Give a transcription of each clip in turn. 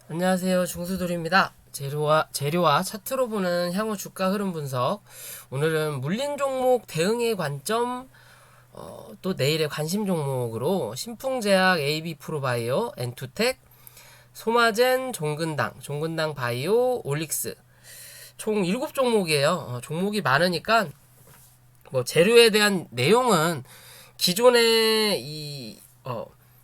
안녕하세요. 중수돌입니다. 재료와 차트로 보는 향후 주가 흐름 분석. 오늘은 물린 종목 대응의 관점, 또 내일의 관심 종목으로 신풍제약, AB 프로바이오, 엔투텍, 소마젠, 종근당 바이오, 올릭스 총 7종목이에요. 종목이 많으니까 뭐 재료에 대한 내용은 기존에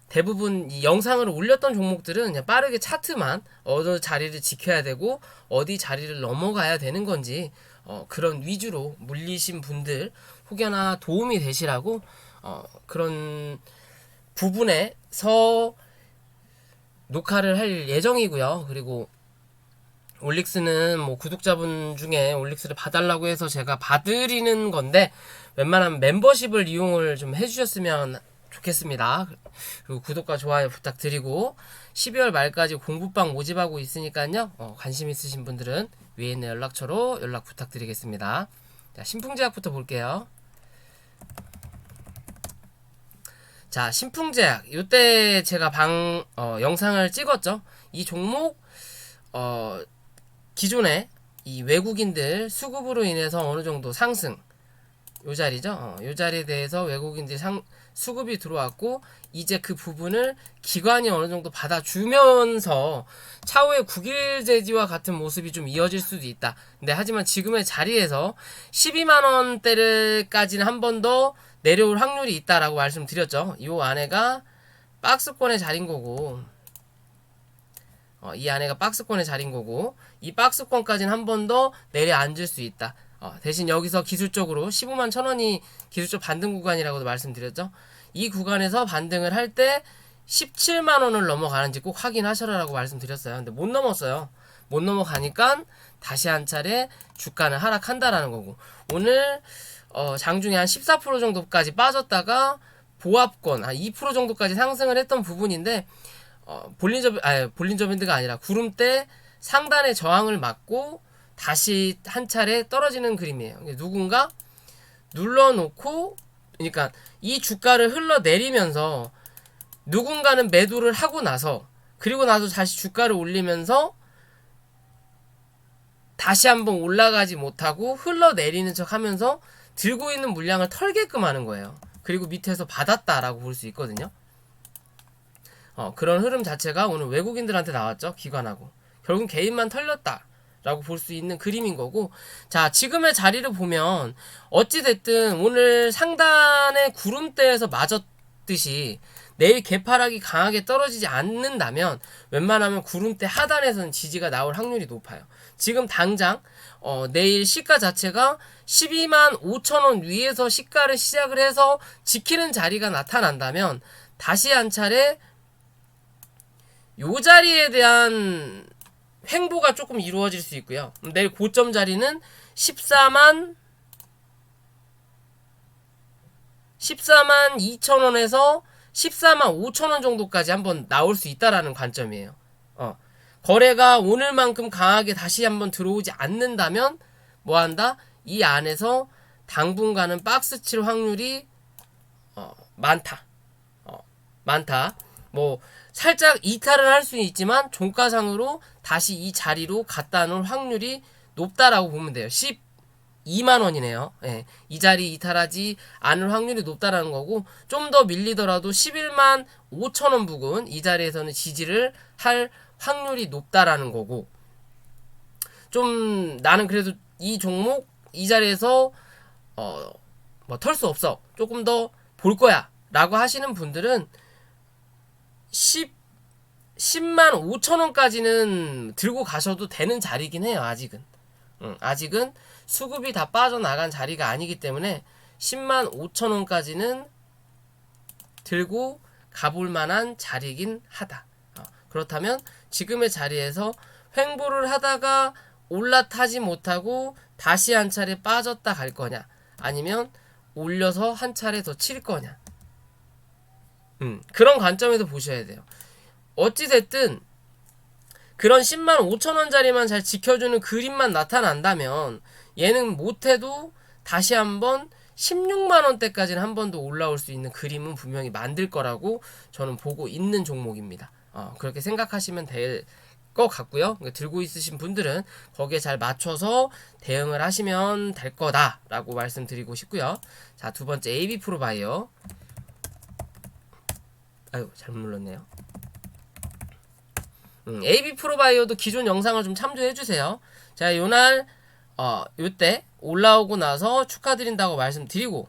대부분 이 영상을 올렸던 종목들은 그냥 빠르게 차트만 어느 자리를 지켜야 되고 어디 자리를 넘어가야 되는 건지 그런 위주로 물리신 분들 혹여나 도움이 되시라고 그런 부분에서 녹화를 할 예정이고요. 그리고 올릭스는 뭐 구독자분 중에 올릭스를 봐달라고 해서 제가 봐드리는 건데 웬만하면 멤버십을 이용을 좀 해주셨으면 좋겠습니다. 그리고 구독과 좋아요 부탁드리고 12월 말까지 공부방 모집하고 있으니까요. 관심 있으신 분들은 위에 있는 연락처로 연락 부탁드리겠습니다. 자, 신풍제약부터 볼게요. 자, 신풍제약 요때 제가 영상을 찍었죠. 이 종목 기존에 이 외국인들 수급으로 인해서 어느 정도 상승 요 자리죠. 요 자리에 대해서 외국인들이 수급이 들어왔고 이제 그 부분을 기관이 어느 정도 받아주면서 차후에 국일제지와 같은 모습이 좀 이어질 수도 있다. 근데 하지만 지금의 자리에서 12만 원대를까지는 한 번 더 내려올 확률이 있다라고 말씀드렸죠. 요 안에가 박스권의 자리인 거고 이 안에가 박스권의 자리인 거고 이 박스권까지는 한 번 더 내려앉을 수 있다. 대신 여기서 기술적으로 15만 1,000원이 기술적 반등 구간이라고도 말씀드렸죠. 이 구간에서 반등을 할 때 17만 원을 넘어가는지 꼭 확인하셔라라고 말씀드렸어요. 근데 못 넘었어요. 못 넘어가니까 다시 한 차례 주가는 하락한다라는 거고 오늘 장중에 한 14% 정도까지 빠졌다가 보합권 2% 정도까지 상승을 했던 부분인데 볼린저밴드가 아니라 구름대 상단의 저항을 맞고 다시 한 차례 떨어지는 그림이에요. 누군가 눌러놓고 그러니까 이 주가를 흘러내리면서 누군가는 매도를 하고 나서 그리고 나서 다시 주가를 올리면서 다시 한번 올라가지 못하고 흘러내리는 척 하면서 들고 있는 물량을 털게끔 하는 거예요. 그리고 밑에서 받았다라고 볼 수 있거든요. 그런 흐름 자체가 오늘 외국인들한테 나왔죠. 기관하고. 결국 개인만 털렸다. 라고 볼 수 있는 그림인 거고 자 지금의 자리를 보면 어찌됐든 오늘 상단의 구름대에서 맞았듯이 내일 개파락이 강하게 떨어지지 않는다면 웬만하면 구름대 하단에서는 지지가 나올 확률이 높아요. 지금 당장 내일 시가 자체가 12만 5천원 위에서 시가를 시작을 해서 지키는 자리가 나타난다면 다시 한 차례 요 자리에 대한 횡보가 조금 이루어질 수 있고요. 내일 고점 자리는 14만 2천원에서 14만 5천원 정도까지 한번 나올 수 있다라는 관점이에요. 거래가 오늘만큼 강하게 다시 한번 들어오지 않는다면 뭐한다? 이 안에서 당분간은 박스 칠 확률이 많다. 많다. 뭐 살짝 이탈을 할 수는 있지만 종가상으로 다시 이 자리로 갖다 놓을 확률이 높다라고 보면 돼요. 12만 원이네요. 예, 이 자리 이탈하지 않을 확률이 높다라는 거고 좀 더 밀리더라도 11만 5천 원 부근 이 자리에서는 지지를 할 확률이 높다라는 거고 좀 나는 그래도 이 종목 이 자리에서 뭐 털 수 없어. 조금 더 볼 거야. 라고 하시는 분들은 10만 5천 원까지는 들고 가셔도 되는 자리긴 해요. 아직은. 아직은 수급이 다 빠져나간 자리가 아니기 때문에 10만 5천 원까지는 들고 가볼 만한 자리긴 하다. 그렇다면 지금의 자리에서 횡보를 하다가 올라타지 못하고 다시 한 차례 빠졌다 갈 거냐 아니면 올려서 한 차례 더 칠 거냐 그런 관점에서 보셔야 돼요. 어찌됐든 그런 10만 5천원짜리만 잘 지켜주는 그림만 나타난다면 얘는 못해도 다시 한번 16만원대까지는 한 번 더 올라올 수 있는 그림은 분명히 만들 거라고 저는 보고 있는 종목입니다. 그렇게 생각하시면 될 것 같고요. 들고 있으신 분들은 거기에 잘 맞춰서 대응을 하시면 될 거다라고 말씀드리고 싶고요. 자, 두 번째 AB 프로바이오. 아유, 잘못 눌렀네요. AB 프로바이오도 기존 영상을 좀 참조해 주세요. 자, 요날 요때 올라오고 나서 축하드린다고 말씀드리고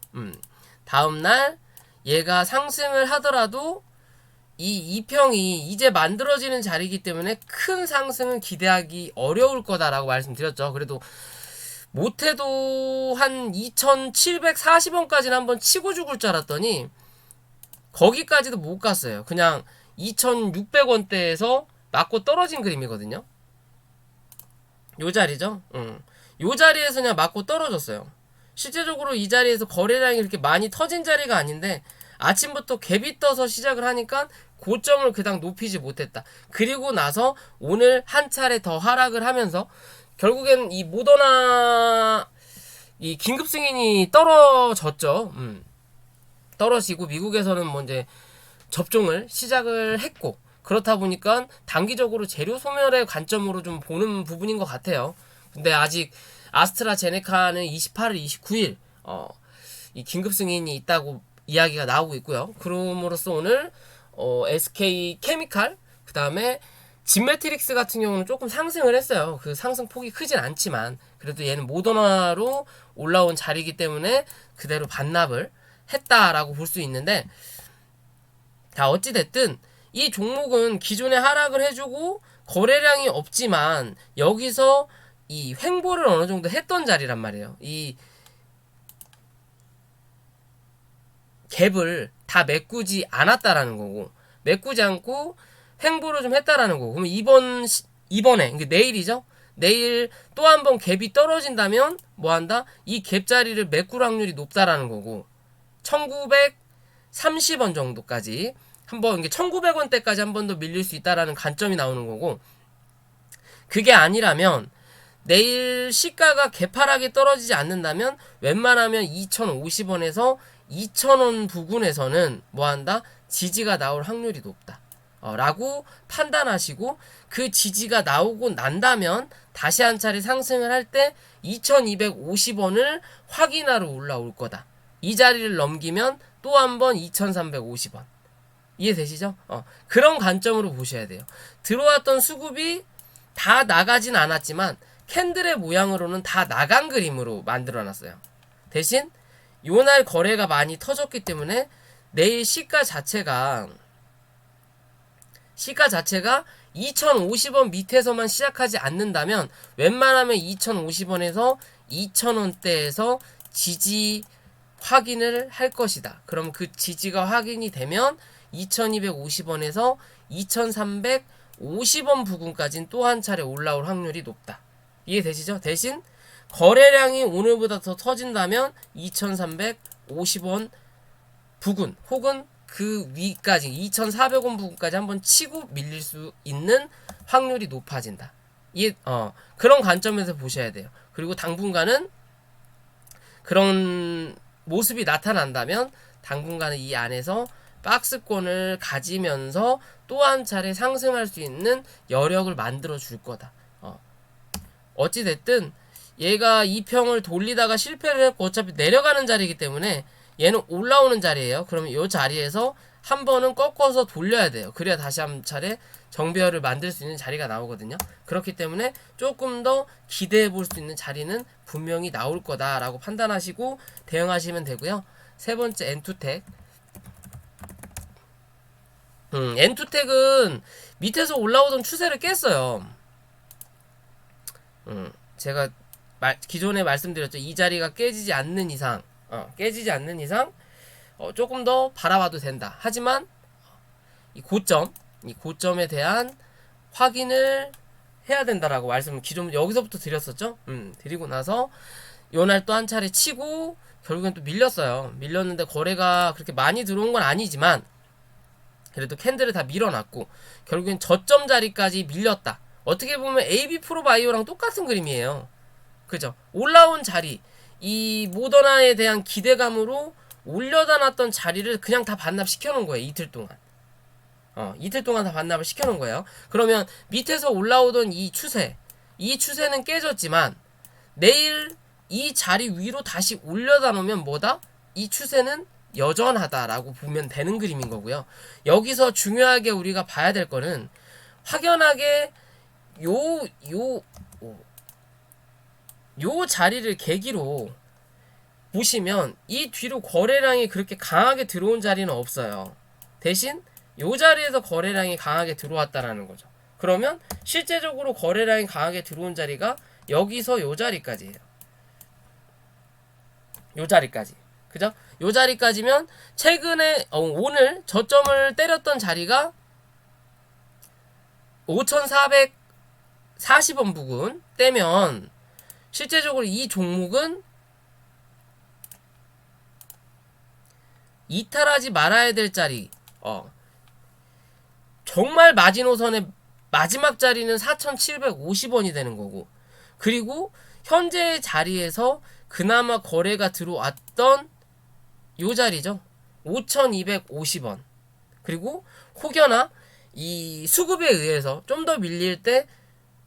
다음날 얘가 상승을 하더라도 이 2평이 이제 만들어지는 자리이기 때문에 큰 상승은 기대하기 어려울 거다라고 말씀드렸죠. 그래도 못해도 한 2,740원까지는 한번 치고 죽을 줄 알았더니 거기까지도 못 갔어요. 그냥 2,600원대에서 맞고 떨어진 그림이거든요. 요 자리죠. 요 자리에서 그냥 맞고 떨어졌어요. 실제적으로 이 자리에서 거래량이 이렇게 많이 터진 자리가 아닌데 아침부터 갭이 떠서 시작을 하니까 고점을 그닥 높이지 못했다. 그리고 나서 오늘 한 차례 더 하락을 하면서 결국엔 이 모더나 이 긴급 승인이 떨어졌죠. 떨어지고 미국에서는 뭐 이제 접종을 시작을 했고 그렇다 보니까 단기적으로 재료 소멸의 관점으로 좀 보는 부분인 것 같아요. 근데 아직 아스트라제네카는 28일, 29일 이 긴급 승인이 있다고 이야기가 나오고 있고요. 그럼으로써 오늘 SK 케미칼 그 다음에 진매트릭스 같은 경우는 조금 상승을 했어요. 그 상승 폭이 크진 않지만 그래도 얘는 모더나로 올라온 자리이기 때문에 그대로 반납을 했다라고 볼 수 있는데, 자, 어찌됐든 이 종목은 기존에 하락을 해주고 거래량이 없지만 여기서 이 횡보를 어느 정도 했던 자리란 말이에요. 이 갭을 다 메꾸지 않았다라는 거고, 메꾸지 않고 횡보를 좀 했다라는 거고, 그러면 이번에 그러니까 내일이죠. 내일 또 한 번 갭이 떨어진다면 뭐 한다? 이 갭 자리를 메꿀 확률이 높다라는 거고, 1930원 정도까지 한번 이게 1900원대까지 한 번 더 밀릴 수 있다라는 관점이 나오는 거고, 그게 아니라면 내일 시가가 개파락이 떨어지지 않는다면 웬만하면 2050원에서 2000원 부근에서는 뭐한다? 지지가 나올 확률이 높다 라고 판단하시고, 그 지지가 나오고 난다면 다시 한 차례 상승을 할 때 2250원을 확인하러 올라올 거다. 이 자리를 넘기면 또 한 번 2350원. 이해되시죠? 그런 관점으로 보셔야 돼요. 들어왔던 수급이 다 나가진 않았지만 캔들의 모양으로는 다 나간 그림으로 만들어놨어요. 대신 요날 거래가 많이 터졌기 때문에 내일 시가 자체가 2050원 밑에서만 시작하지 않는다면 웬만하면 2050원에서 2000원대에서 지지 확인을 할 것이다. 그럼 그 지지가 확인이 되면 2250원에서 2350원 부근까지는 또 한 차례 올라올 확률이 높다. 이해되시죠? 대신 거래량이 오늘보다 더 터진다면 2350원 부근 혹은 그 위까지 2400원 부근까지 한번 치고 밀릴 수 있는 확률이 높아진다. 그런 관점에서 보셔야 돼요. 그리고 당분간은 그런 모습이 나타난다면 당분간은 이 안에서 박스권을 가지면서 또 한 차례 상승할 수 있는 여력을 만들어 줄 거다. 어찌됐든 얘가 2평을 돌리다가 실패를 했고 어차피 내려가는 자리이기 때문에 얘는 올라오는 자리예요. 그러면 이 자리에서 한 번은 꺾어서 돌려야 돼요. 그래야 다시 한 차례 정배열을 만들 수 있는 자리가 나오거든요. 그렇기 때문에 조금 더 기대해 볼 수 있는 자리는 분명히 나올 거다라고 판단하시고 대응하시면 되고요. 세 번째 엔투텍. 엔투텍은 밑에서 올라오던 추세를 깼어요. 제가 기존에 말씀드렸죠. 이 자리가 깨지지 않는 이상 조금 더 바라봐도 된다. 하지만 이 고점에 대한 확인을 해야 된다라고 말씀을 기존 여기서부터 드렸었죠. 드리고 나서 요날 또 한 차례 치고 결국엔 또 밀렸어요. 밀렸는데 거래가 그렇게 많이 들어온 건 아니지만 그래도 캔들을 다 밀어놨고 결국엔 저점 자리까지 밀렸다. 어떻게 보면 AB 프로바이오랑 똑같은 그림이에요. 그죠? 올라온 자리, 이 모더나에 대한 기대감으로 올려다 놨던 자리를 그냥 다 반납시켜 놓은 거예요. 이틀 동안. 이틀 동안 다 반납을 시켜놓은 거예요. 그러면 밑에서 올라오던 이 추세는 깨졌지만 내일 이 자리 위로 다시 올려다 놓으면 뭐다? 이 추세는 여전하다라고 보면 되는 그림인 거고요. 여기서 중요하게 우리가 봐야 될 거는 확연하게 요 자리를 계기로 보시면 이 뒤로 거래량이 그렇게 강하게 들어온 자리는 없어요. 대신 요 자리에서 거래량이 강하게 들어왔다라는 거죠. 그러면 실제적으로 거래량이 강하게 들어온 자리가 여기서 요 자리까지예요. 요 자리까지. 그죠? 요 자리까지면 최근에 오늘 저점을 때렸던 자리가 5,440원 부근 떼면 실제적으로 이 종목은 이탈하지 말아야 될 자리, 정말 마지노선의 마지막 자리는 4,750원이 되는 거고, 그리고 현재 자리에서 그나마 거래가 들어왔던 요 자리죠. 5,250원. 그리고 혹여나 이 수급에 의해서 좀 더 밀릴 때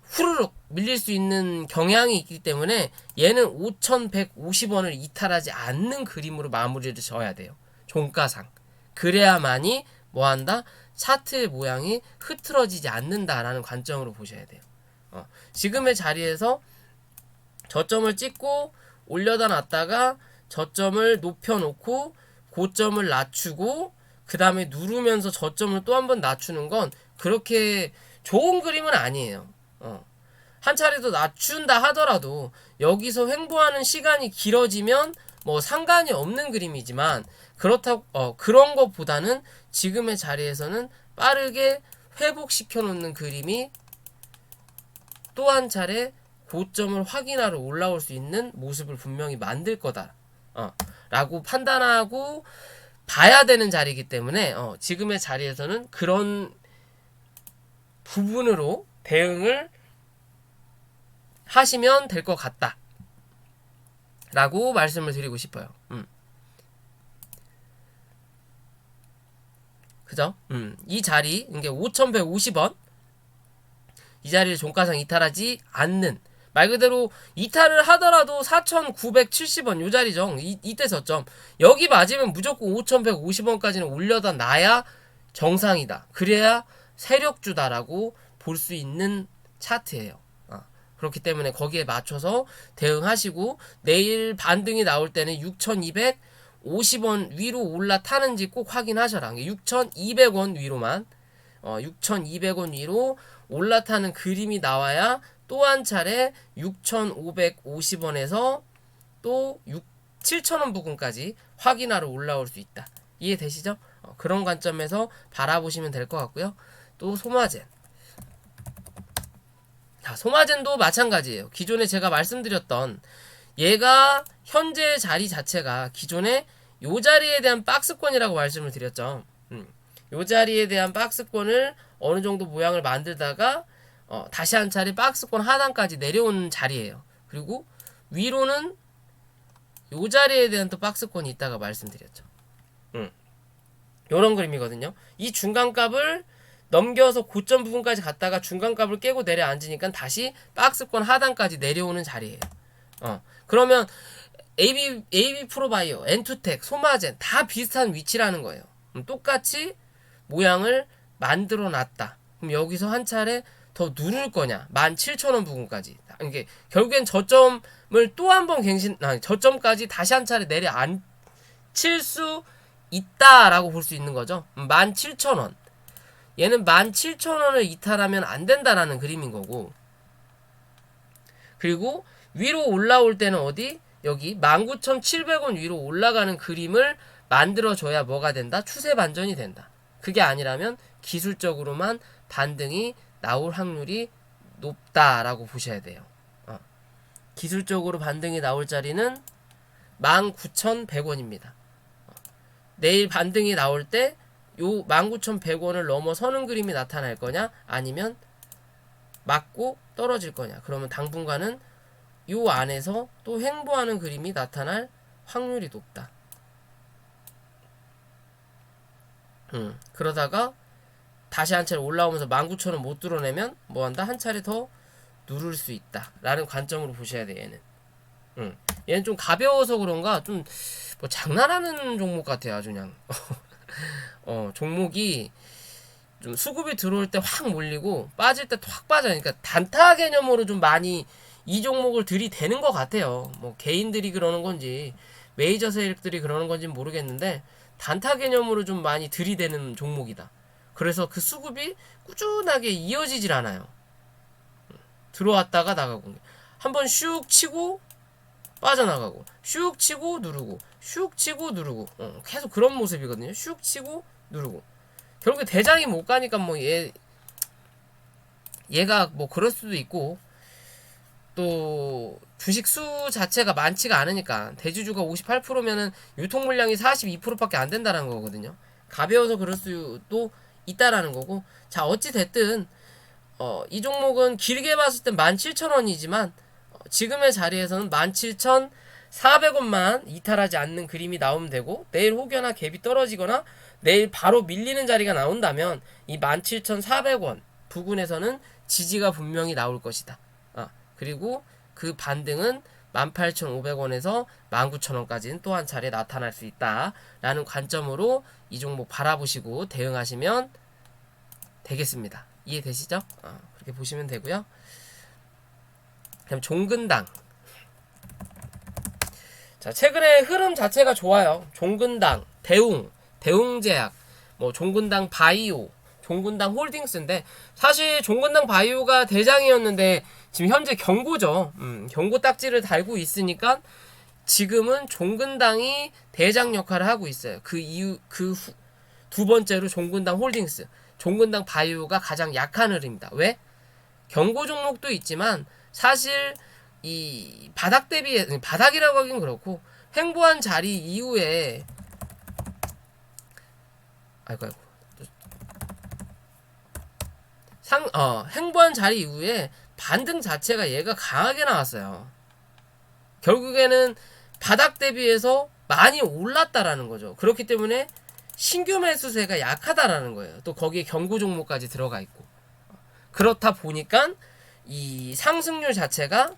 후루룩 밀릴 수 있는 경향이 있기 때문에 얘는 5,150원을 이탈하지 않는 그림으로 마무리를 져야 돼요. 종가상. 그래야만이 뭐한다? 차트의 모양이 흐트러지지 않는다라는 관점으로 보셔야 돼요. 지금의 자리에서 저점을 찍고 올려다 놨다가 저점을 높여놓고 고점을 낮추고 그 다음에 누르면서 저점을 또 한 번 낮추는 건 그렇게 좋은 그림은 아니에요. 한 차례 더 낮춘다 하더라도 여기서 횡보하는 시간이 길어지면 뭐 상관이 없는 그림이지만 그렇다고 그런 것보다는 지금의 자리에서는 빠르게 회복시켜 놓는 그림이 또 한 차례 고점을 확인하러 올라올 수 있는 모습을 분명히 만들 거다 라고 판단하고 봐야 되는 자리이기 때문에 지금의 자리에서는 그런 부분으로 대응을 하시면 될 것 같다 라고 말씀을 드리고 싶어요. 그죠? 이 자리, 이게 5,150원 이 자리를 종가상 이탈하지 않는, 말 그대로 이탈을 하더라도 4,970원 요 자리죠. 이때 저점 여기 맞으면 무조건 5,150원까지는 올려다 놔야 정상이다. 그래야 세력주다라고 볼 수 있는 차트예요. 그렇기 때문에 거기에 맞춰서 대응하시고 내일 반등이 나올 때는 6,250원 위로 올라타는지 꼭 확인하셔라. 6,200원 위로만 6,200원 위로 올라타는 그림이 나와야 또 한 차례 6,550원에서 또 7,000원 부근까지 확인하러 올라올 수 있다. 이해되시죠? 그런 관점에서 바라보시면 될 것 같고요. 또 소마젠. 자, 소마젠도 마찬가지예요. 기존에 제가 말씀드렸던 얘가 현재 자리 자체가 기존에 요 자리에 대한 박스권이라고 말씀을 드렸죠. 요 자리에 대한 박스권을 어느 정도 모양을 만들다가 다시 한 차례 박스권 하단까지 내려오는 자리예요. 그리고 위로는 요 자리에 대한 또 박스권이 있다가 말씀드렸죠. 요런 그림이거든요. 이 중간값을 넘겨서 고점 부분까지 갔다가 중간값을 깨고 내려앉으니까 다시 박스권 하단까지 내려오는 자리예요. 그러면 AB 프로바이오, 엔투텍, 소마젠 다 비슷한 위치라는 거예요. 똑같이 모양을 만들어 놨다. 그럼 여기서 한 차례 더 누를 거냐? 17,000원 부근까지. 이게 결국엔 저점을 또 한 번 저점까지 다시 한 차례 내려앉힐 수 있다라고 볼 수 있는 거죠. 17,000원. 얘는 17,000원을 이탈하면 안 된다라는 그림인 거고. 그리고 위로 올라올 때는 어디? 여기 19,700원 위로 올라가는 그림을 만들어줘야 뭐가 된다? 추세 반전이 된다. 그게 아니라면 기술적으로만 반등이 나올 확률이 높다라고 보셔야 돼요. 기술적으로 반등이 나올 자리는 19,100원입니다. 내일 반등이 나올 때 요 19,100원을 넘어서는 그림이 나타날 거냐? 아니면 맞고 떨어질 거냐? 그러면 당분간은 요 안에서 또 횡보하는 그림이 나타날 확률이 높다. 그러다가 다시 한 차례 올라오면서 19,000원 못 뚫어내면 뭐한다? 한 차례 더 누를 수 있다 라는 관점으로 보셔야 돼. 얘는 얘는 좀 가벼워서 그런가 좀 뭐 장난하는 종목 같아요. 아주 그냥 종목이 좀 수급이 들어올 때 확 몰리고 빠질 때 확 빠져. 그러니까 단타 개념으로 좀 많이 이 종목을 들이대는 것 같아요. 뭐 개인들이 그러는 건지 메이저 세력들이 그러는 건지 모르겠는데 단타 개념으로 좀 많이 들이대는 종목이다. 그래서 그 수급이 꾸준하게 이어지질 않아요. 들어왔다가 나가고 한번 슉 치고 빠져나가고 슉 치고 누르고 슉 치고 누르고 계속 그런 모습이거든요. 슉 치고 누르고 결국에 대장이 못 가니까 뭐 얘가 뭐 그럴 수도 있고 또 주식 수 자체가 많지가 않으니까 대주주가 58%면은 유통 물량이 42%밖에 안 된다는 거거든요. 가벼워서 그럴 수도 있다라는 거고. 자, 어찌 됐든 이 종목은 길게 봤을 땐 17,000원이지만 지금의 자리에서는 17,400원만 이탈하지 않는 그림이 나오면 되고, 내일 혹여나 갭이 떨어지거나 내일 바로 밀리는 자리가 나온다면 이 17,400원 부근에서는 지지가 분명히 나올 것이다. 그리고 그 반등은 18,500원에서 19,000원까지는 또 한 차례 나타날 수 있다라는 관점으로 이 종목 바라보시고 대응하시면 되겠습니다. 이해되시죠? 그렇게 보시면 되고요. 그럼 종근당. 자, 최근에 흐름 자체가 좋아요. 종근당, 대웅제약, 뭐 종근당 바이오, 종근당 홀딩스인데 사실 종근당 바이오가 대장이었는데 지금 현재 경고죠. 경고 딱지를 달고 있으니까 지금은 종근당이 대장 역할을 하고 있어요. 그 이유 두 번째로 종근당 홀딩스, 종근당 바이오가 가장 약한 흐름입니다. 왜? 경고 종목도 있지만 사실 이 바닥 대비 바닥이라고 하긴 그렇고 횡보한 자리 이후에 아이고 횡보한 자리 이후에 반등 자체가 얘가 강하게 나왔어요. 결국에는 바닥 대비해서 많이 올랐다라는 거죠. 그렇기 때문에 신규 매수세가 약하다라는 거예요. 또 거기에 경고 종목까지 들어가 있고. 그렇다 보니까 이 상승률 자체가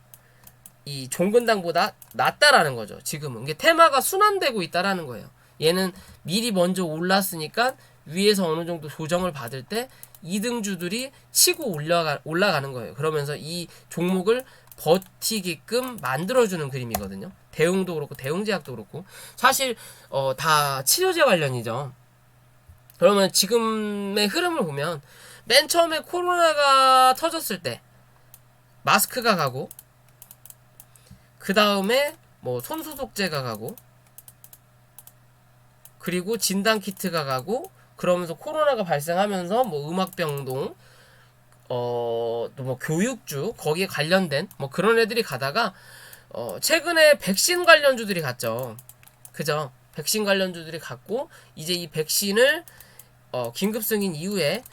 이 종근당보다 낮다라는 거죠. 지금은 이게 테마가 순환되고 있다라는 거예요. 얘는 미리 먼저 올랐으니까 위에서 어느 정도 조정을 받을 때 2등주들이 치고 올라가는 거예요. 그러면서 이 종목을 버티게끔 만들어주는 그림이거든요. 대웅도 그렇고 대웅제약도 그렇고 사실 다 치료제 관련이죠. 그러면 지금의 흐름을 보면 맨 처음에 코로나가 터졌을 때 마스크가 가고 그 다음에 뭐 손소독제가 가고 그리고 진단키트가 가고 그러면서 코로나가 발생하면서 뭐 음악병동 또 뭐 교육주 거기에 관련된 뭐 그런 애들이 가다가 최근에 백신 관련주들이 갔죠. 그죠? 백신 관련주들이 갔고 이제 이 백신을 긴급 승인 이후에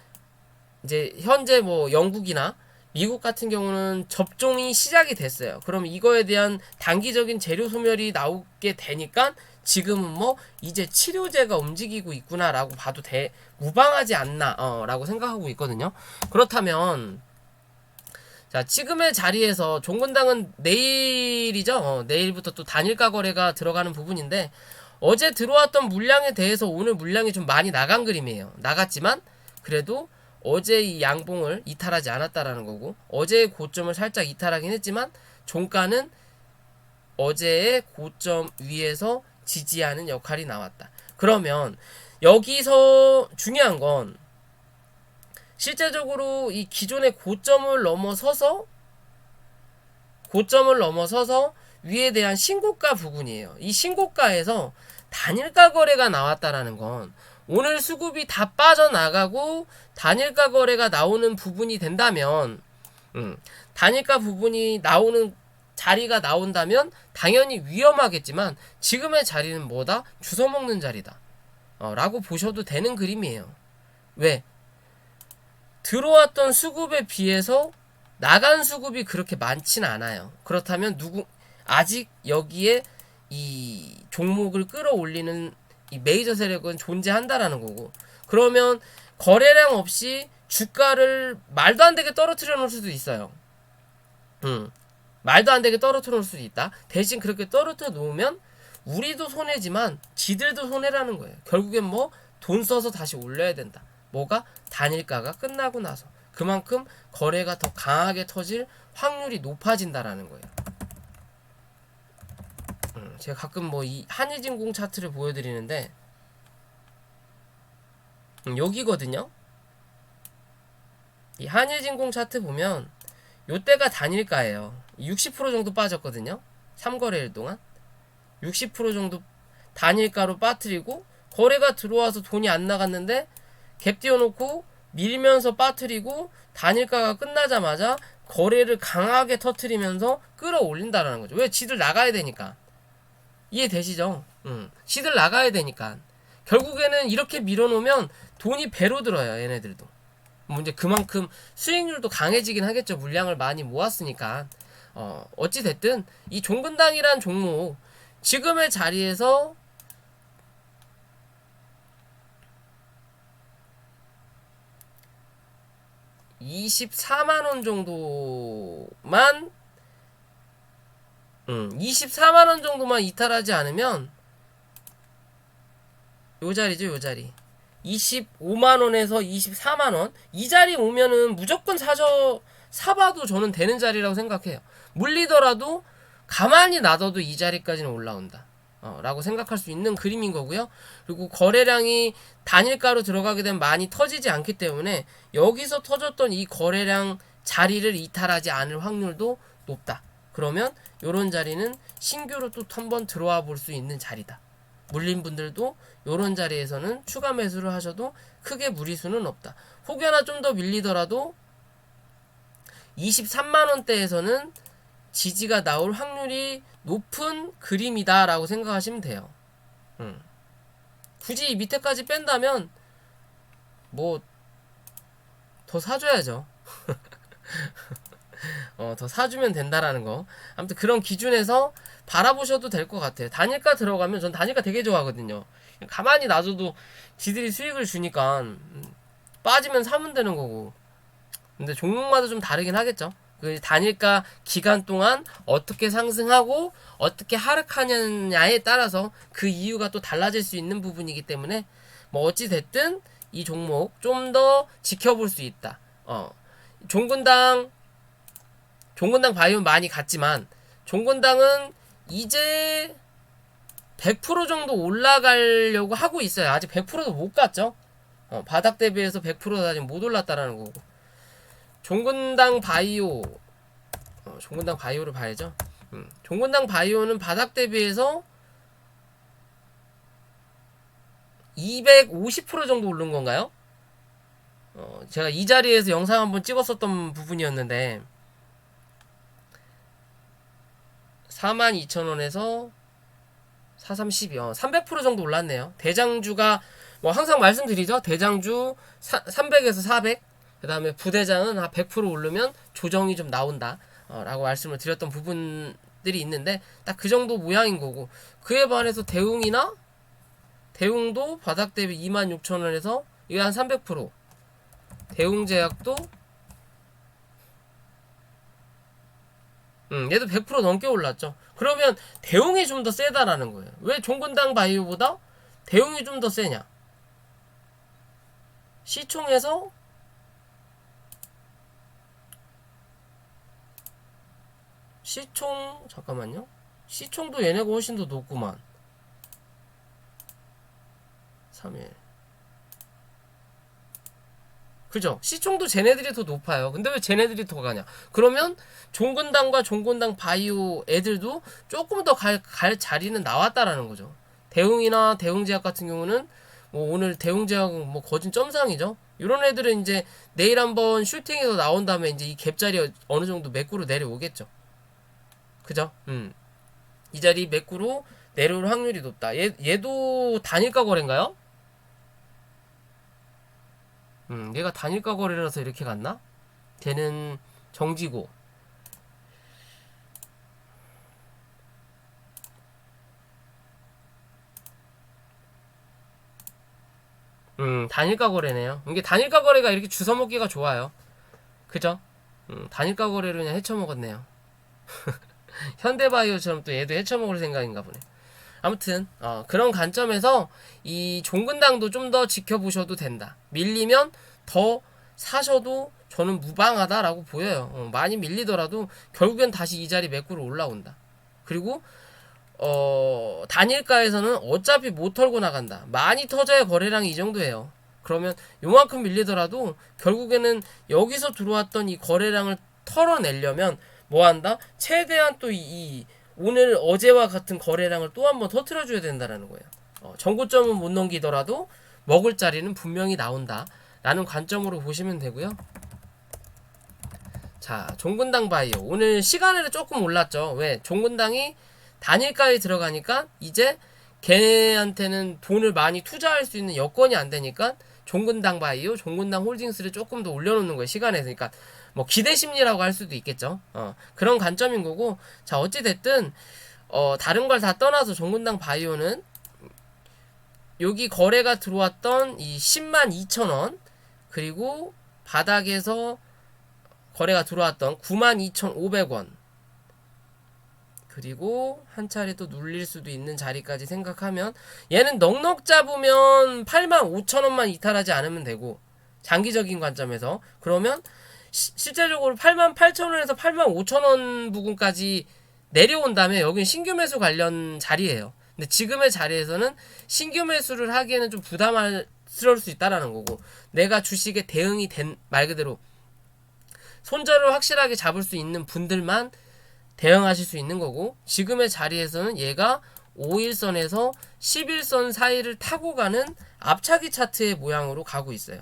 이제 현재 뭐 영국이나 미국 같은 경우는 접종이 시작이 됐어요. 그럼 이거에 대한 단기적인 재료 소멸이 나오게 되니까 지금은 뭐 이제 치료제가 움직이고 있구나라고 봐도 무방하지 않나 라고 생각하고 있거든요. 그렇다면 자, 지금의 자리에서 종근당은 내일이죠. 내일부터 또 단일가 거래가 들어가는 부분인데 어제 들어왔던 물량에 대해서 오늘 물량이 좀 많이 나간 그림이에요. 나갔지만 그래도 어제 이 양봉을 이탈하지 않았다라는 거고 어제의 고점을 살짝 이탈하긴 했지만 종가는 어제의 고점 위에서 지지하는 역할이 나왔다. 그러면 여기서 중요한 건 실제적으로 이 기존의 고점을 넘어서서 위에 대한 신고가 부분이에요. 이 신고가에서 단일가 거래가 나왔다라는 건 오늘 수급이 다 빠져나가고 단일가 거래가 나오는 부분이 된다면 단일가 부분이 나오는 자리가 나온다면 당연히 위험하겠지만 지금의 자리는 뭐다? 주워먹는 자리다 라고 보셔도 되는 그림이에요. 왜? 들어왔던 수급에 비해서 나간 수급이 그렇게 많지는 않아요. 그렇다면 아직 여기에 이 종목을 끌어올리는 이 메이저 세력은 존재한다라는 거고 그러면 거래량 없이 주가를 말도 안 되게 떨어뜨려 놓을 수도 있어요. 말도 안 되게 떨어뜨려 놓을 수도 있다. 대신 그렇게 떨어뜨려 놓으면 우리도 손해지만 지들도 손해라는 거예요. 결국엔 뭐 돈 써서 다시 올려야 된다. 뭐가? 단일가가 끝나고 나서. 그만큼 거래가 더 강하게 터질 확률이 높아진다라는 거예요. 제가 가끔 뭐 이 한일진공 차트를 보여드리는데 여기거든요. 이 한일진공 차트 보면 요때가 단일가예요. 60% 정도 빠졌거든요. 3거래일 동안 60% 정도 단일가로 빠뜨리고 거래가 들어와서 돈이 안 나갔는데 갭 띄워놓고 밀면서 빠뜨리고 단일가가 끝나자마자 거래를 강하게 터뜨리면서 끌어올린다라는 거죠. 왜? 지들 나가야 되니까. 이해되시죠? 지들 나가야 되니까. 결국에는 이렇게 밀어놓으면 돈이 배로 들어요. 얘네들도. 뭐 이제 그만큼 수익률도 강해지긴 하겠죠. 물량을 많이 모았으니까. 어찌됐든 이 종근당이란 종목 지금의 자리에서 24만원 정도만 24만원 정도만 이탈하지 않으면 요 자리죠. 요 자리 25만원에서 24만원 이 자리 오면은 무조건 사봐도 저는 되는 자리라고 생각해요. 물리더라도 가만히 놔둬도 이 자리까지는 올라온다 라고 생각할 수 있는 그림인 거고요. 그리고 거래량이 단일가로 들어가게 되면 많이 터지지 않기 때문에 여기서 터졌던 이 거래량 자리를 이탈하지 않을 확률도 높다. 그러면 요런 자리는 신규로 또 한번 들어와 볼 수 있는 자리다. 물린 분들도 요런 자리에서는 추가 매수를 하셔도 크게 무리수는 없다. 혹여나 좀 더 밀리더라도 23만원대에서는 지지가 나올 확률이 높은 그림이다 라고 생각하시면 돼요. 굳이 이 밑에까지 뺀다면 뭐 더 사줘야죠. 더 사주면 된다라는 거. 아무튼 그런 기준에서 바라보셔도 될 것 같아요. 단일가 들어가면 전 단일가 되게 좋아하거든요. 가만히 놔줘도 지들이 수익을 주니까 빠지면 사면 되는 거고. 근데 종목마다 좀 다르긴 하겠죠. 그 단일가 기간 동안 어떻게 상승하고 어떻게 하락하느냐에 따라서 그 이유가 또 달라질 수 있는 부분이기 때문에 뭐 어찌 됐든 이 종목 좀 더 지켜볼 수 있다. 종근당 바이오 많이 갔지만 종근당은 이제 100% 정도 올라가려고 하고 있어요. 아직 100%도 못 갔죠. 바닥 대비해서 100%도 아직 못 올랐다라는 거고. 종근당 바이오 종근당 바이오를 봐야죠. 종근당 바이오는 바닥 대비해서 250% 정도 오른 건가요? 제가 이 자리에서 영상 한번 찍었었던 부분이었는데 42,000원에서 4312 300% 정도 올랐네요. 대장주가 뭐 항상 말씀드리죠. 대장주 300에서 400 그 다음에 부대장은 한 100% 오르면 조정이 좀 나온다 라고 말씀을 드렸던 부분들이 있는데 딱 그 정도 모양인 거고, 그에 반해서 대웅도 바닥 대비 26,000원에서 이게 한 300%, 대웅제약도 얘도 100% 넘게 올랐죠. 그러면 대웅이 좀 더 세다라는 거예요. 왜 종근당 바이오보다 대웅이 좀 더 세냐? 시총에서 잠깐만요. 시총도 얘네가 훨씬 더 높구만. 3일. 그죠? 시총도 쟤네들이 더 높아요. 근데 왜 쟤네들이 더 가냐? 그러면 종근당과 종근당 바이오 애들도 조금 더 갈 자리는 나왔다라는 거죠. 대웅이나 대웅제약 같은 경우는 뭐 오늘 대웅제약은 뭐 거진 점상이죠. 이런 애들은 이제 내일 한번 슈팅에서 나온 다음에 이제 이 갭자리 어느 정도 매꾸로 내려오겠죠. 그죠? 이 자리 매꾸로 내려올 확률이 높다. 얘도 단일가 거래인가요? 얘가 단일가 거래라서 이렇게 갔나? 걔는 정지고. 단일가 거래네요. 이게 단일가 거래가 이렇게 주워먹기가 좋아요. 그죠? 단일가 거래로 그냥 헤쳐먹었네요. 현대바이오처럼 또 얘도 헤쳐먹을 생각인가 보네. 아무튼 그런 관점에서 이 종근당도 좀 더 지켜보셔도 된다. 밀리면 더 사셔도 저는 무방하다라고 보여요. 많이 밀리더라도 결국엔 다시 이 자리 매꾸로 올라온다. 그리고 단일가에서는 어차피 못 털고 나간다. 많이 터져야 거래량이 이 정도예요. 그러면 요만큼 밀리더라도 결국에는 여기서 들어왔던 이 거래량을 털어내려면 뭐 한다? 최대한 또 이 오늘 어제와 같은 거래량을 또 한번 터트려줘야 된다라는 거예요. 전고점은 못 넘기더라도 먹을 자리는 분명히 나온다 라는 관점으로 보시면 되고요. 자, 종근당 바이오 오늘 시간에는 조금 올랐죠. 왜? 종근당이 단일가에 들어가니까 이제 걔한테는 돈을 많이 투자할 수 있는 여건이 안 되니까 종근당 바이오, 종근당 홀딩스를 조금 더 올려놓는 거예요. 시간에서. 그러니까 뭐 기대 심리라고 할 수도 있겠죠. 그런 관점인 거고. 자, 어찌 됐든 다른 걸 다 떠나서 종근당 바이오는 여기 거래가 들어왔던 이 102,000원 그리고 바닥에서 거래가 들어왔던 92,500원 그리고 한 차례 또 눌릴 수도 있는 자리까지 생각하면 얘는 넉넉 잡으면 85,000원만 이탈하지 않으면 되고 장기적인 관점에서 그러면 실제적으로 88,000원에서 85,000원 부근까지 내려온 다음에 여기는 신규 매수 관련 자리예요. 근데 지금의 자리에서는 신규 매수를 하기에는 좀 부담스러울 수 있다라는 거고 내가 주식에 대응이 된 말 그대로 손절을 확실하게 잡을 수 있는 분들만 대응하실 수 있는 거고 지금의 자리에서는 얘가 5일선에서 11선 사이를 타고 가는 앞차기 차트의 모양으로 가고 있어요.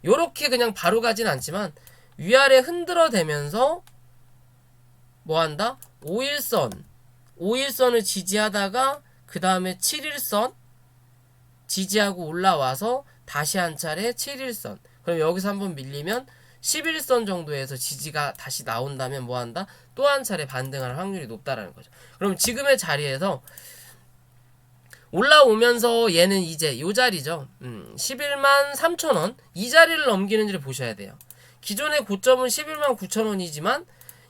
요렇게 그냥 바로 가진 않지만 위아래 흔들어대면서 뭐한다? 5일선을 지지하다가 그 다음에 7일선 지지하고 올라와서 다시 한 차례 7일선 그럼 여기서 한번 밀리면 11선 정도에서 지지가 다시 나온다면 뭐한다? 또 한 차례 반등할 확률이 높다라는 거죠. 그럼 지금의 자리에서 올라오면서 얘는 이제 요 자리죠. 11만 3천원 이 자리를 넘기는지를 보셔야 돼요. 기존의 고점은 11만 9천원이지만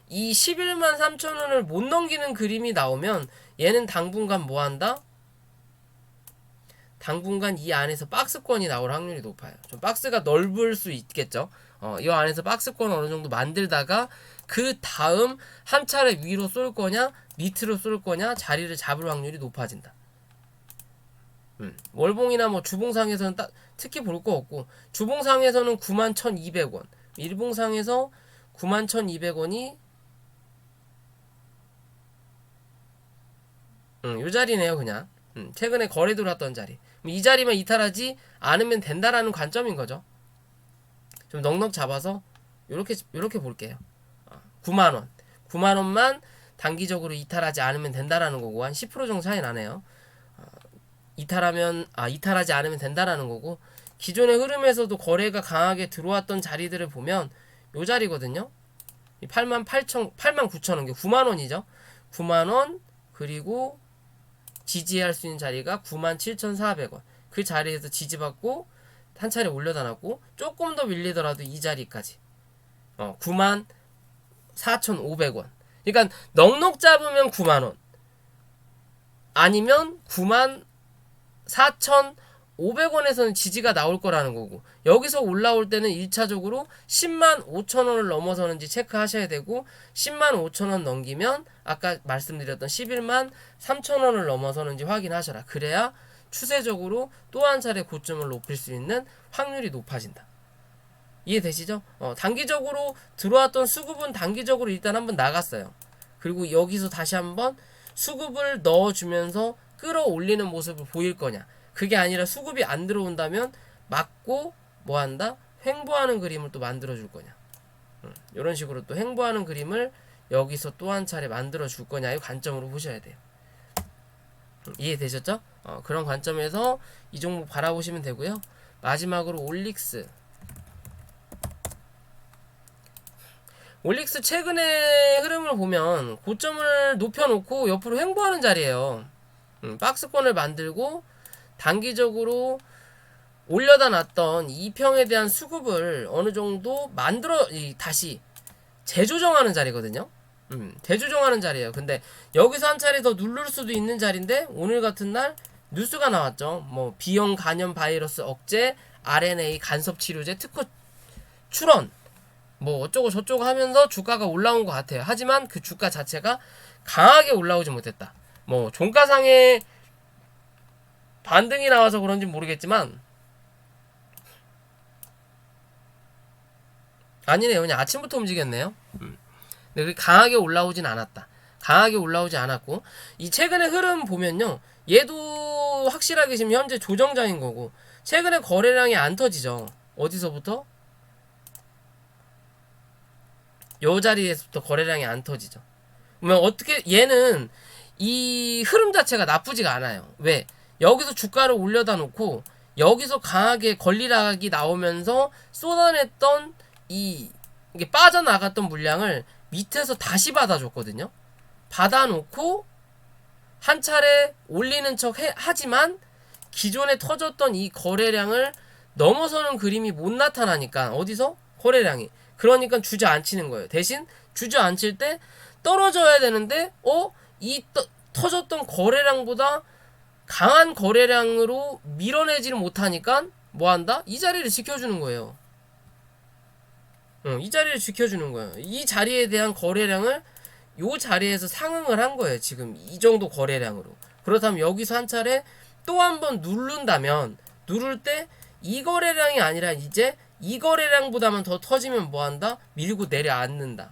이 11만 3천원을 못 넘기는 그림이 나오면 얘는 당분간 뭐한다? 당분간 이 안에서 박스권이 나올 확률이 높아요. 좀 박스가 넓을 수 있겠죠. 이 안에서 박스권 어느 정도 만들다가 그 다음 한 차례 위로 쏠 거냐 밑으로 쏠 거냐 자리를 잡을 확률이 높아진다. 월봉이나 뭐 주봉상에서는 특히 볼 거 없고 주봉상에서는 91,200원 일봉상에서 91,200원이 요 자리네요. 그냥 최근에 거래 들어왔던 자리 이 자리만 이탈하지 않으면 된다라는 관점인 거죠. 좀 넉넉 잡아서 요렇게 볼게요. 9만원 9만원만 단기적으로 이탈하지 않으면 된다라는 거고 한 10% 정도 차이 나네요. 이탈하지 않으면 된다라는 거고 기존의 흐름에서도 거래가 강하게 들어왔던 자리들을 보면 요 자리거든요. 89,000원 9만원이죠. 9만원 그리고 지지할 수 있는 자리가 97,400원 그 자리에서 지지받고 한 차례 올려다놨고 조금 더 밀리더라도 이 자리까지 94,500원 그러니까 넉넉 잡으면 9만원 아니면 94,500원에서는 지지가 나올 거라는 거고 여기서 올라올 때는 1차적으로 10만 5천원을 넘어서는지 체크하셔야 되고 10만 5천원 넘기면 아까 말씀드렸던 11만 3천원을 넘어서는지 확인하셔라. 그래야 추세적으로 또 한 차례 고점을 높일 수 있는 확률이 높아진다. 이해되시죠? 단기적으로 들어왔던 수급은 단기적으로 일단 한번 나갔어요. 그리고 여기서 다시 한번 수급을 넣어주면서 끌어올리는 모습을 보일 거냐. 그게 아니라 수급이 안 들어온다면 막고 뭐한다? 횡보하는 그림을 또 만들어줄 거냐. 이런 식으로 또 횡보하는 그림을 여기서 또 한 차례 만들어줄 거냐의 관점으로 보셔야 돼요. 이해되셨죠? 그런 관점에서 이 종목 바라보시면 되고요. 마지막으로 올릭스 최근의 흐름을 보면 고점을 높여놓고 옆으로 횡보하는 자리예요. 박스권을 만들고 단기적으로 올려다 놨던 2평에 대한 수급을 어느 정도 다시 재조정하는 자리거든요. 재조정하는 자리예요. 근데 여기서 한 차례 더 누를 수도 있는 자리인데 오늘 같은 날 뉴스가 나왔죠. 뭐 B형 간염 바이러스 억제, RNA 간섭 치료제 특허 출원, 뭐 어쩌고 저쩌고 하면서 주가가 올라온 것 같아요. 하지만 그 주가 자체가 강하게 올라오지 못했다. 뭐 종가상에 반등이 나와서 그런지 모르겠지만 아니네요. 그냥 아침부터 움직였네요. 근데 그렇게 강하게 올라오진 않았다. 강하게 올라오지 않았고 이 최근의 흐름 보면요. 얘도 확실하게 지금 현재 조정장인 거고 최근에 거래량이 안 터지죠. 어디서부터? 요 자리에서부터 거래량이 안 터지죠. 그러면 어떻게 얘는 이 흐름 자체가 나쁘지가 않아요. 왜? 여기서 주가를 올려다 놓고 여기서 강하게 권리락이 나오면서 쏟아냈던 이게 빠져나갔던 물량을 밑에서 다시 받아줬거든요. 받아놓고 한 차례 올리는 척 하지만 기존에 터졌던 이 거래량을 넘어서는 그림이 못 나타나니까 어디서? 거래량이. 그러니까 주저앉히는 거예요. 대신 주저앉힐 때 떨어져야 되는데 터졌던 거래량보다 강한 거래량으로 밀어내지를 못하니까 뭐한다? 이 자리를 지켜주는 거예요. 이 자리를 지켜주는 거예요. 이 자리에 대한 거래량을 요 자리에서 상응을 한 거예요. 지금 이 정도 거래량으로. 그렇다면 여기서 한 차례 또 한 번 누른다면 누를 때 이 거래량이 아니라 이제 이 거래량보다만 더 터지면 뭐한다? 밀고 내려앉는다.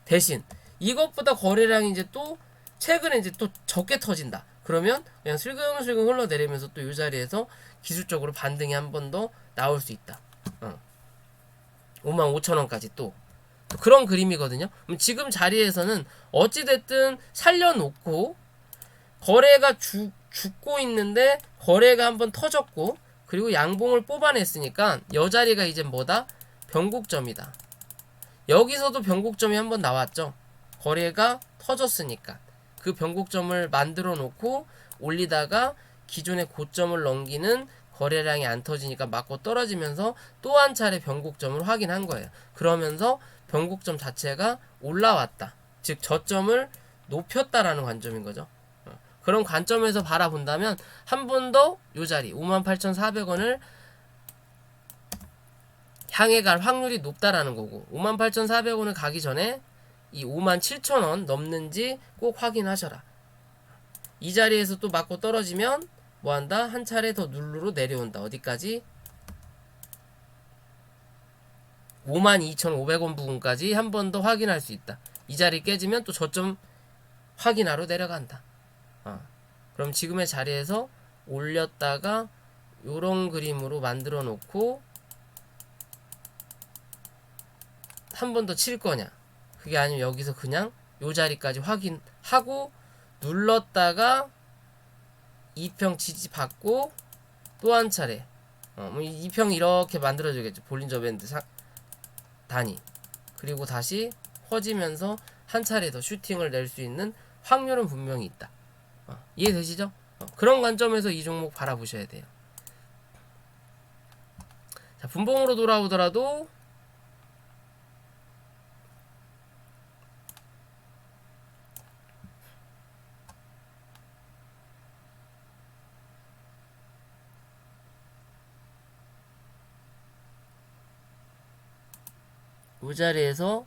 대신 이것보다 거래량이 이제 또 최근에 이제 또 적게 터진다. 그러면 그냥 슬금슬금 흘러내리면서 또 이 자리에서 기술적으로 반등이 한 번 더 나올 수 있다. 55,000원까지 또 그런 그림이거든요. 그럼 지금 자리에서는 어찌됐든 살려놓고 거래가 죽고 있는데 거래가 한번 터졌고 그리고 양봉을 뽑아냈으니까 여 자리가 이제 뭐다? 변곡점이다. 여기서도 변곡점이 한번 나왔죠. 거래가 터졌으니까 그 변곡점을 만들어 놓고 올리다가 기존의 고점을 넘기는 거래량이 안 터지니까 맞고 떨어지면서 또 한 차례 변곡점을 확인한 거예요. 그러면서 변곡점 자체가 올라왔다. 즉 저점을 높였다라는 관점인 거죠. 그런 관점에서 바라본다면 한 번 더 요 자리 58,400원을 향해 갈 확률이 높다라는 거고 58,400원을 가기 전에 이 57,000원 넘는지 꼭 확인하셔라. 이 자리에서 또 맞고 떨어지면 뭐한다? 한 차례 더 눌러로 내려온다. 어디까지? 52,500원 부분까지 한 번 더 확인할 수 있다. 이 자리 깨지면 또 저점 확인하러 내려간다. 그럼 지금의 자리에서 올렸다가 요런 그림으로 만들어 놓고 한 번 더 칠 거냐? 그게 아니면 여기서 그냥 요 자리까지 확인하고 눌렀다가 2평 지지 받고 또 한 차례 2평 이렇게 만들어주겠죠. 볼린저 밴드 단위. 그리고 다시 퍼지면서 한 차례 더 슈팅을 낼 수 있는 확률은 분명히 있다. 이해되시죠? 그런 관점에서 이 종목 바라보셔야 돼요. 자, 분봉으로 돌아오더라도 이 자리에서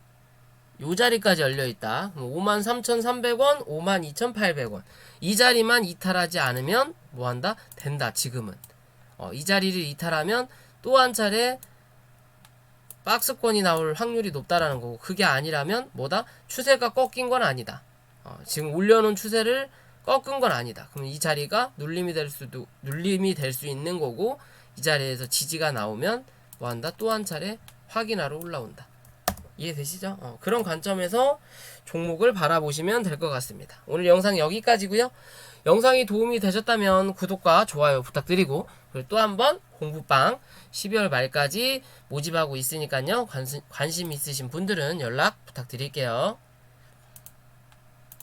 요 자리까지 열려있다. 53,300원, 52,800원. 이 자리만 이탈하지 않으면 뭐한다? 된다. 지금은. 이 자리를 이탈하면 또 한 차례 박스권이 나올 확률이 높다라는 거고 그게 아니라면 뭐다? 추세가 꺾인 건 아니다. 지금 올려놓은 추세를 꺾은 건 아니다. 그럼 이 자리가 눌림이 될 수 있는 거고 이 자리에서 지지가 나오면 뭐한다? 또 한 차례 확인하러 올라온다. 이해되시죠? 그런 관점에서 종목을 바라보시면 될 것 같습니다. 오늘 영상 여기까지고요. 영상이 도움이 되셨다면 구독과 좋아요 부탁드리고 그리고 또 한번 공부방 12월 말까지 모집하고 있으니까요. 관심 있으신 분들은 연락 부탁드릴게요.